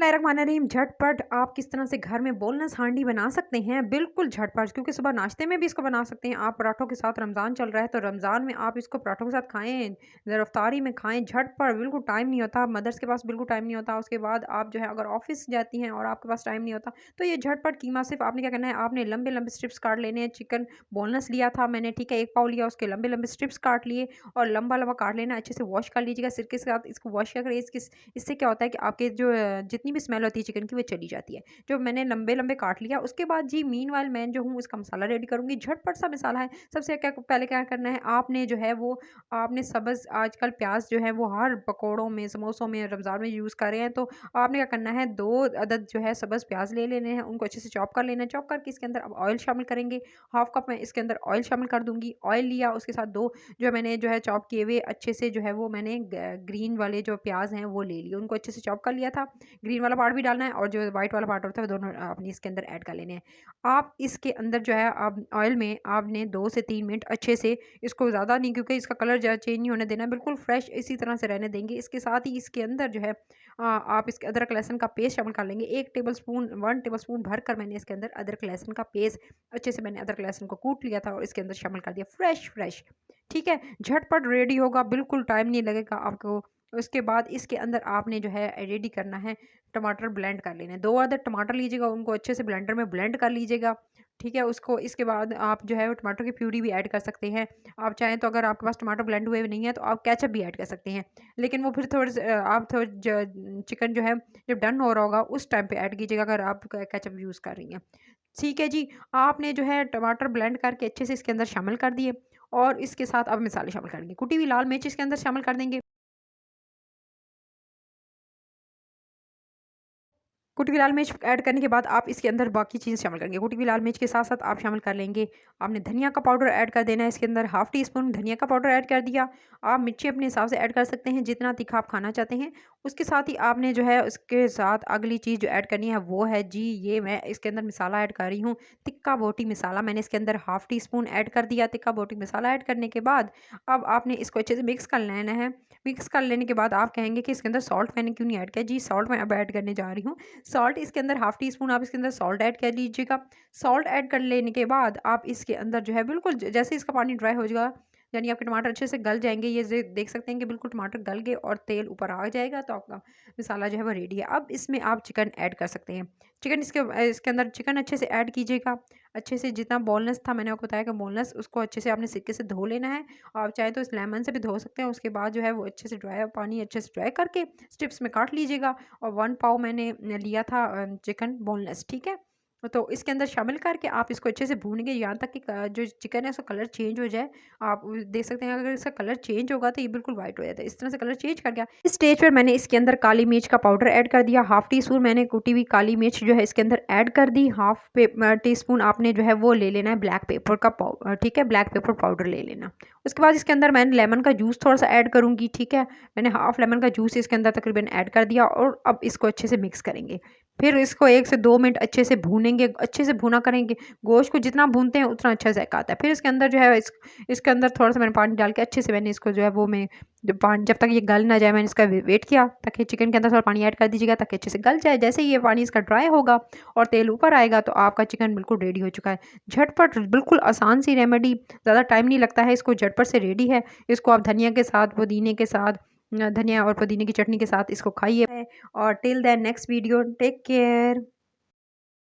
बिस्मिल्लाहिर्रहमानिर्रहीम। झटपट आप किस तरह से घर में बोनलेस हांडी बना सकते हैं, बिल्कुल झटपट, क्योंकि सुबह नाश्ते में भी इसको बना सकते हैं आप पराठों के साथ। रमज़ान चल रहा है तो रमज़ान में आप इसको पराठों के साथ खाएं, रफ्तारी में खाएं, झटपट। बिल्कुल टाइम नहीं होता, मदर्स के पास बिल्कुल टाइम नहीं होता। उसके बाद आप जो है अगर ऑफिस जाती हैं और आपके पास टाइम नहीं होता तो ये झटपट कीमा सिर्फ आपने क्या करना है, आपने लंबे लंबे स्ट्रिप्स काट लेने हैं। चिकन बोनलेस लिया था मैंने, ठीक है, 1 पाव लिया, उसके लंबे लंबे स्ट्रिप्स काट लिए और लंबा लंबा काट लेना। अच्छे से वॉश कर लीजिएगा सिरके के साथ, इसको वॉश करके इससे क्या होता है कि आपके जो जितनी भी स्मेल होती है चिकन की वो चली जाती है। जो मैंने लंबे-लंबे काट लिया, उसके बाद जी मीनवाइल मैं जो हूँ इसका मसाला रेडी करूँगी। झटपट सा मसाला है। सबसे क्या पहले क्या करना है, आपने जो है वो आपने सब्ज़ आजकल प्याज़ जो है वो हर पकौड़ों में, समोसों में, रमज़ान में यूज़ कर रहे हैं, तो आपने क्या करना है, 2 अदद जो है सब्ज़ प्याज़ ले लेने हैं, उनको अच्छे से चॉप कर लेना है। चॉप करके इसके अंदर अब ऑयल शामिल करेंगे। हाफ कप मैं इसके अंदर ऑयल शामिल कर दूँगी। ऑयल लिया, उसके साथ 2 जो मैंने जो है चॉप किए हुए अच्छे से जो है वो मैंने ग्रीन वाले जो प्याज़ हैं वो ले लिए, उनको अच्छे से चॉप कर लिया था। ग्रीन वाला पार्ट भी डालना है और जो व्हाइट वाला पार्ट होता है वो दोनों आपने इसके अंदर ऐड कर लेने हैं। आप इसके अंदर जो है आप ऑयल में आपने 2 से 3 मिनट अच्छे से इसको, ज़्यादा नहीं क्योंकि इसका कलर चेंज नहीं होने देना, बिल्कुल फ्रेश इसी तरह से रहने देंगे। इसके साथ ही इसके अंदर जो है आप इसके अदरक लहसुन का पेस्ट शामिल कर लेंगे। 1 टेबलस्पून 1 टेबलस्पून भरकर मैंने इसके अंदर अदरक लहसुन का पेस्ट अच्छे से मैंने अदरक लहसुन को कूट लिया था और इसके अंदर शामिल कर दिया फ्रेश। ठीक है? झटपट रेडी होगा, बिल्कुल टाइम नहीं लगेगा आपको। उसके बाद इसके अंदर आपने जो है रेडी करना है, टमाटर ब्लेंड कर लेने हैं। 2 अदद टमाटर लीजिएगा, उनको अच्छे से ब्लेंडर में ब्लेंड कर लीजिएगा, ठीक है? उसको इसके बाद आप जो है वो टमाटर की प्यूरी भी ऐड कर सकते हैं। आप चाहें तो, अगर आपके पास टमाटर ब्लेंड हुए नहीं है तो आप केचअप भी ऐड कर सकते हैं। लेकिन वो फिर थोड़े से आप थोड़े ज चिकन जो है जब डन हो रहा होगा उस टाइम पे ऐड कीजिएगा, अगर आप केचअप यूज़ कर रही हैं। ठीक है जी, आपने जो है टमाटर ब्लेंड करके अच्छे से इसके अंदर शामिल कर दिए और इसके साथ अब मसाले शामिल करेंगे। कुटी हुई लाल मिर्च इसके अंदर शामिल कर देंगे। कुटी हुई लाल मिर्च ऐड करने के बाद आप इसके अंदर बाकी चीज़ शामिल करेंगे। कुटी हुई लाल मिर्च के साथ-साथ आप शामिल कर लेंगे, आपने धनिया का पाउडर ऐड कर देना है इसके अंदर, हाफ़ टी स्पून धनिया का पाउडर ऐड कर दिया। आप मिर्ची अपने हिसाब से ऐड कर सकते हैं, जितना तीखा आप खाना चाहते हैं। उसके साथ ही आपने जो है उसके साथ अगली चीज़ जो ऐड करनी है वो है जी, ये मैं इसके अंदर मसाला ऐड कर रही हूँ, तिक्का बोटी मसाला। मैंने इसके अंदर हाफ़ टी स्पून ऐड कर दिया तिक्का बोटी मसाला। ऐड करने के बाद अब आपने इसको अच्छे से मिक्स कर लेना है। मिक्स कर लेने के बाद आप कहेंगे कि इसके अंदर सॉल्ट मैंने क्यों नहीं ऐड किया? जी, सॉल्ट मैं अब ऐड करने जा रही हूँ। सॉल्ट इसके अंदर हाफ़ टी स्पून आप इसके अंदर सॉल्ट ऐड कर लीजिएगा। सॉल्ट ऐड कर लेने के बाद आप इसके अंदर जो है बिल्कुल जैसे इसका पानी ड्राई हो जाएगा, यानी आपके टमाटर अच्छे से गल जाएँगे, ये देख सकते हैं कि बिल्कुल टमाटर गल गए और तेल ऊपर आ जाएगा, तो आपका मसाला जो है वो रेडी है। अब इसमें आप चिकन ऐड कर सकते हैं। चिकन इसके अंदर चिकन अच्छे से ऐड कीजिएगा। अच्छे से जितना बोनलेस था, मैंने आपको बताया कि बोनलेस, उसको अच्छे से आपने सिरके से धो लेना है। आप चाहें तो इस लेमन से भी धो सकते हैं। उसके बाद जो है वो अच्छे से पानी अच्छे से ड्राई करके स्ट्रिप्स में काट लीजिएगा। और 1 पाव मैंने लिया था चिकन बोनलेस, ठीक है? तो इसके अंदर शामिल करके आप इसको अच्छे से भूनेंगे यहाँ तक कि जो चिकन है उसका कलर चेंज हो जाए। आप देख सकते हैं, अगर इसका कलर चेंज होगा तो ये बिल्कुल व्हाइट हो जाता है। इस तरह से कलर चेंज कर गया। इस स्टेज पर मैंने इसके अंदर काली मिर्च का पाउडर ऐड कर दिया। हाफ़ टी स्पून मैंने कुटी हुई काली मिर्च जो है इसके अंदर ऐड कर दी। टी स्पून आपने जो है वो ले लेना है ब्लैक पेपर का ठीक है? ब्लैक पेपर पाउडर ले लेना। उसके बाद इसके अंदर मैंने लेमन का जूस थोड़ा-सा ऐड करूँगी, ठीक है? मैंने हाफ़ लेमन का जूस इसके अंदर तकरीबन ऐड कर दिया और अब इसको अच्छे से मिक्स करेंगे। फिर इसको 1 से 2 मिनट अच्छे से भूनेंगे, अच्छे से भुना करेंगे। गोश्त को जितना भूनते हैं उतना अच्छा ज़ायका आता है। फिर इसके अंदर जो है इसके अंदर थोड़ा-सा मैंने पानी डाल के अच्छे से मैंने इसको जो है वो मैं जब तक ये गल ना जाए मैंने इसका वेट किया, ताकि चिकन के अंदर थोड़ा पानी ऐड कर दीजिएगा ताकि अच्छे से गल जाए। जैसे ही ये पानी इसका ड्राई होगा और तेल ऊपर आएगा तो आपका चिकन बिल्कुल रेडी हो चुका है। झटपट, बिल्कुल आसान सी रेमेडी, ज़्यादा टाइम नहीं लगता है, इसको झटपट से रेडी है। इसको आप धनिया के साथ, पुदीने के साथ, धनिया और पुदीने की चटनी के साथ इसको खाइए। और till then next video, take care.